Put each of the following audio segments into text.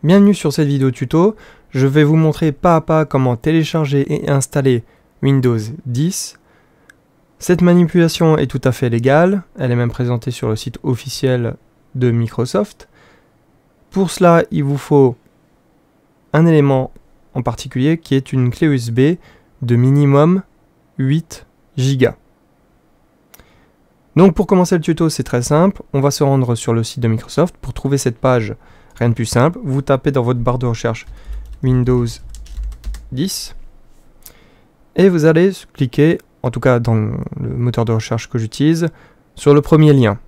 Bienvenue sur cette vidéo tuto. Je vais vous montrer pas à pas comment télécharger et installer Windows 10. Cette manipulation est tout à fait légale, elle est même présentée sur le site officiel de Microsoft. Pour cela, il vous faut un élément en particulier qui est une clé USB de minimum 8 Go. Donc pour commencer le tuto, c'est très simple, on va se rendre sur le site de Microsoft. Pour trouver cette page, rien de plus simple, vous tapez dans votre barre de recherche Windows 10 et vous allez cliquer, en tout cas dans le moteur de recherche que j'utilise, sur le premier lien.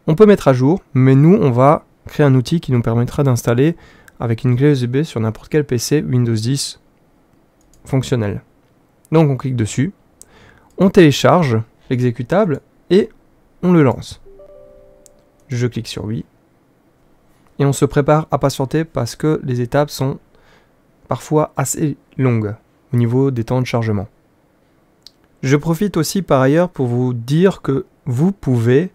On peut mettre à jour, mais nous on va créer un outil qui nous permettra d'installer avec une clé USB sur n'importe quel PC Windows 10 fonctionnel. Donc on clique dessus, on télécharge l'exécutable et on le lance. Je clique sur oui. Et on se prépare à patienter parce que les étapes sont parfois assez longues au niveau des temps de chargement. Je profite aussi par ailleurs pour vous dire que vous pouvez,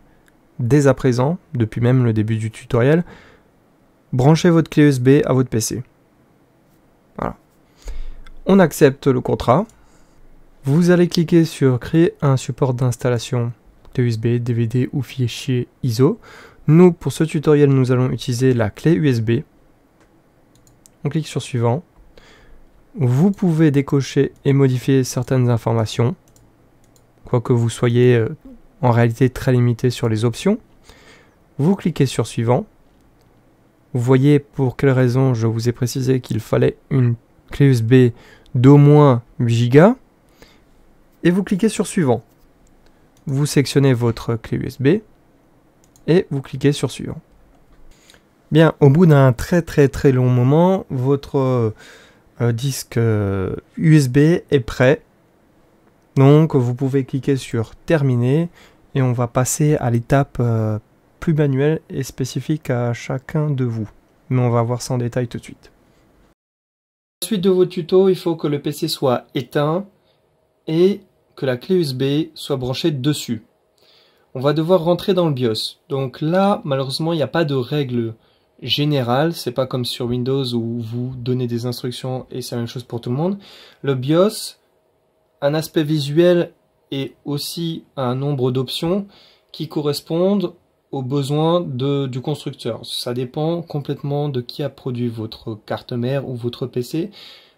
dès à présent, depuis même le début du tutoriel, brancher votre clé USB à votre PC. Voilà. On accepte le contrat. Vous allez cliquer sur créer un support d'installation clé USB, DVD ou fichier ISO. Nous, pour ce tutoriel, nous allons utiliser la clé USB. On clique sur suivant. Vous pouvez décocher et modifier certaines informations, quoique vous soyez en réalité très limité sur les options. Vous cliquez sur suivant. Vous voyez pour quelle raison je vous ai précisé qu'il fallait une clé USB d'au moins 8 Go. Et vous cliquez sur suivant. Vous sélectionnez votre clé USB et vous cliquez sur suivant. Bien, au bout d'un très long moment, votre disque USB est prêt. Donc vous pouvez cliquer sur terminer et on va passer à l'étape plus manuelle et spécifique à chacun de vous. Mais on va voir ça en détail tout de suite. À la suite de vos tutos, il faut que le PC soit éteint et que la clé USB soit branchée dessus. On va devoir rentrer dans le BIOS. Donc là, malheureusement, il n'y a pas de règle générale. C'est pas comme sur Windows où vous donnez des instructions et c'est la même chose pour tout le monde. Le BIOS, un aspect visuel et aussi un nombre d'options qui correspondent aux besoins du constructeur. Ça dépend complètement de qui a produit votre carte mère ou votre PC.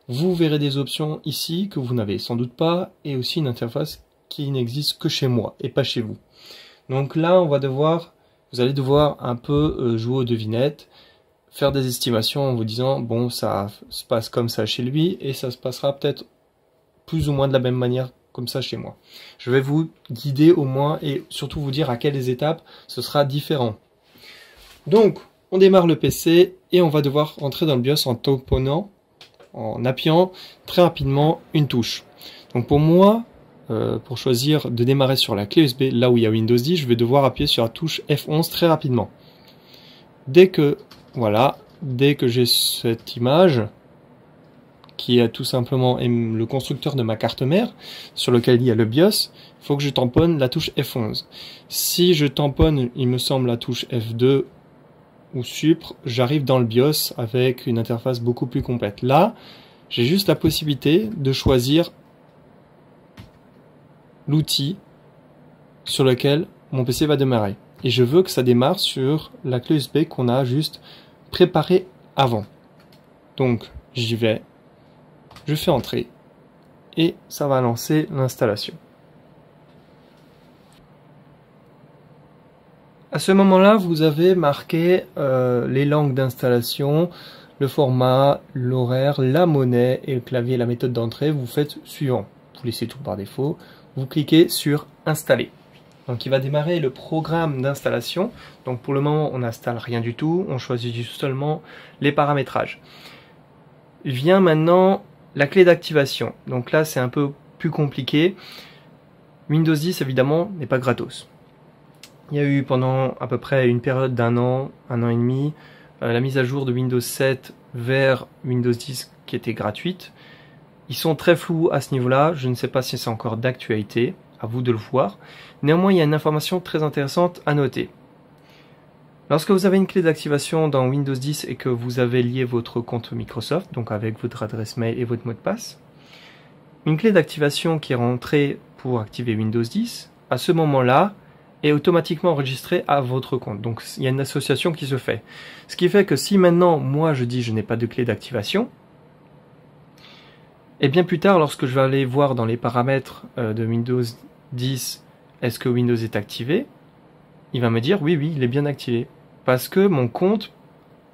Vous verrez des options ici que vous n'avez sans doute pas et aussi une interface qui n'existe que chez moi et pas chez vous. Donc là, vous allez devoir un peu jouer aux devinettes, faire des estimations en vous disant bon, ça se passe comme ça chez lui et ça se passera peut-être plus ou moins de la même manière comme ça chez moi. Je vais vous guider au moins et surtout vous dire à quelles étapes ce sera différent. Donc, on démarre le PC et on va devoir rentrer dans le BIOS en appuyant très rapidement une touche. Donc pour moi, pour choisir de démarrer sur la clé USB, là où il y a Windows 10, je vais devoir appuyer sur la touche F11 très rapidement. Dès que j'ai cette image, qui est tout simplement le constructeur de ma carte mère, sur lequel il y a le BIOS, il faut que je tamponne la touche F11. Si je tamponne, il me semble, la touche F2 ou Supr, j'arrive dans le BIOS avec une interface beaucoup plus complète. Là, j'ai juste la possibilité de choisir l'outil sur lequel mon PC va démarrer. Et je veux que ça démarre sur la clé USB qu'on a juste préparée avant. Donc, j'y vais, je fais entrer et ça va lancer l'installation. À ce moment-là, vous avez marqué les langues d'installation, le format, l'horaire, la monnaie et le clavier, la méthode d'entrée. Vous faites suivant. Vous laissez tout par défaut. Vous cliquez sur installer. Donc il va démarrer le programme d'installation. Donc pour le moment, on n'installe rien du tout. On choisit seulement les paramétrages. Vient maintenant la clé d'activation. Donc là, c'est un peu plus compliqué. Windows 10, évidemment, n'est pas gratos. Il y a eu pendant à peu près une période d'un an et demi, la mise à jour de Windows 7 vers Windows 10 qui était gratuite. Ils sont très flous à ce niveau-là, je ne sais pas si c'est encore d'actualité, à vous de le voir. Néanmoins, il y a une information très intéressante à noter. Lorsque vous avez une clé d'activation dans Windows 10 et que vous avez lié votre compte Microsoft, donc avec votre adresse mail et votre mot de passe, une clé d'activation qui est rentrée pour activer Windows 10, à ce moment-là, est automatiquement enregistrée à votre compte. Donc il y a une association qui se fait. Ce qui fait que si maintenant, moi je dis je n'ai pas de clé d'activation, et bien plus tard, lorsque je vais aller voir dans les paramètres de Windows 10, est-ce que Windows est activé, il va me dire oui, il est bien activé. Parce que mon compte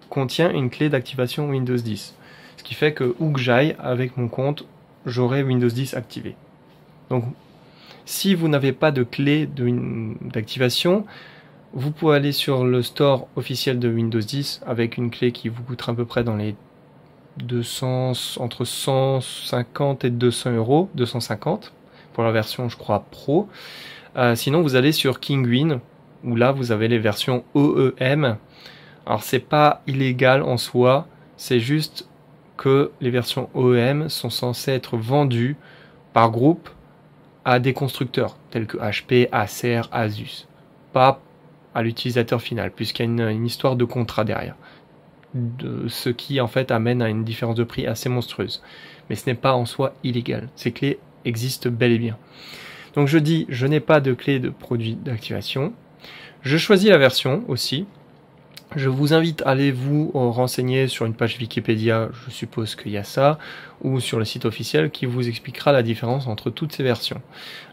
contient une clé d'activation Windows 10. Ce qui fait que où que j'aille avec mon compte, j'aurai Windows 10 activé. Donc, si vous n'avez pas de clé d'activation, vous pouvez aller sur le store officiel de Windows 10 avec une clé qui vous coûtera à peu près dans les 200, entre 150 et 200 euros, 250 pour la version, je crois, Pro. Sinon, vous allez sur Kinguin, où là, vous avez les versions OEM. Alors, c'est pas illégal en soi, c'est juste que les versions OEM sont censées être vendues par groupe à des constructeurs tels que HP, Acer, Asus, pas à l'utilisateur final, puisqu'il y a une histoire de contrat derrière, ce qui en fait amène à une différence de prix assez monstrueuse. Mais ce n'est pas en soi illégal, ces clés existent bel et bien. Donc je dis, je n'ai pas de clé de produit d'activation, je choisis la version aussi. Je vous invite à aller vous renseigner sur une page Wikipédia, je suppose qu'il y a ça, ou sur le site officiel qui vous expliquera la différence entre toutes ces versions.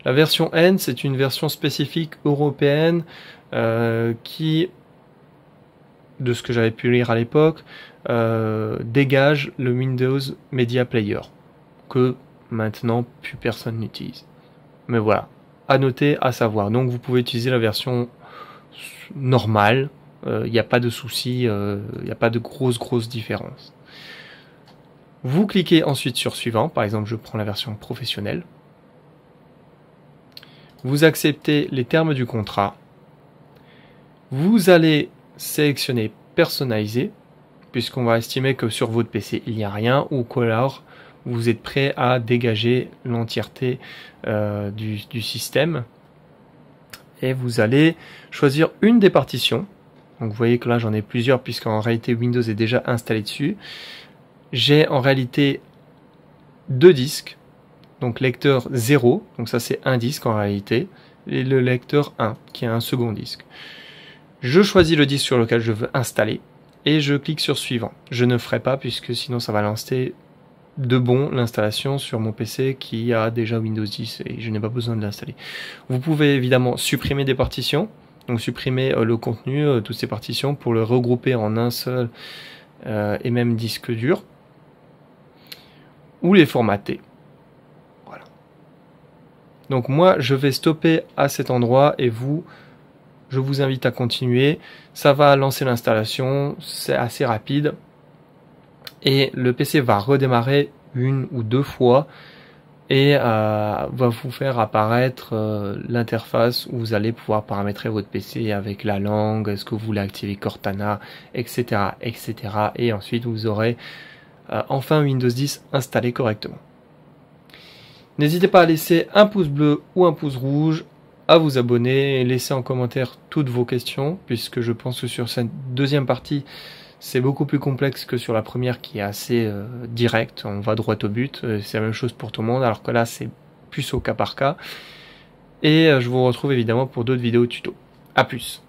La version N, c'est une version spécifique européenne qui, de ce que j'avais pu lire à l'époque, dégage le Windows Media Player, que maintenant plus personne n'utilise. Mais voilà, à noter, à savoir. Donc vous pouvez utiliser la version normale. Il n'y a pas de souci, il n'y a pas de grosse différence. Vous cliquez ensuite sur suivant, par exemple je prends la version professionnelle. Vous acceptez les termes du contrat. Vous allez sélectionner personnaliser, puisqu'on va estimer que sur votre PC il n'y a rien, ou qu'alors vous êtes prêt à dégager l'entièreté du système. Et vous allez choisir une des partitions. Donc vous voyez que là j'en ai plusieurs puisqu'en réalité Windows est déjà installé dessus. J'ai en réalité deux disques. Donc lecteur 0, donc ça c'est un disque en réalité. Et le lecteur 1 qui est un second disque. Je choisis le disque sur lequel je veux installer. Et je clique sur suivant. Je ne ferai pas puisque sinon ça va lancer de bon l'installation sur mon PC qui a déjà Windows 10 et je n'ai pas besoin de l'installer. Vous pouvez évidemment supprimer des partitions. Donc supprimer le contenu, toutes ces partitions, pour le regrouper en un seul et même disque dur. Ou les formater. Voilà. Donc moi, je vais stopper à cet endroit et vous, je vous invite à continuer. Ça va lancer l'installation, c'est assez rapide. Et le PC va redémarrer une ou deux fois. Et va vous faire apparaître l'interface où vous allez pouvoir paramétrer votre PC avec la langue, est-ce que vous voulez activer Cortana, etc. etc. Et ensuite vous aurez enfin Windows 10 installé correctement. N'hésitez pas à laisser un pouce bleu ou un pouce rouge, à vous abonner et laisser en commentaire toutes vos questions, puisque je pense que sur cette deuxième partie, c'est beaucoup plus complexe que sur la première qui est assez directe, on va droit au but, c'est la même chose pour tout le monde, alors que là c'est plus au cas par cas. Et je vous retrouve évidemment pour d'autres vidéos tuto. A plus.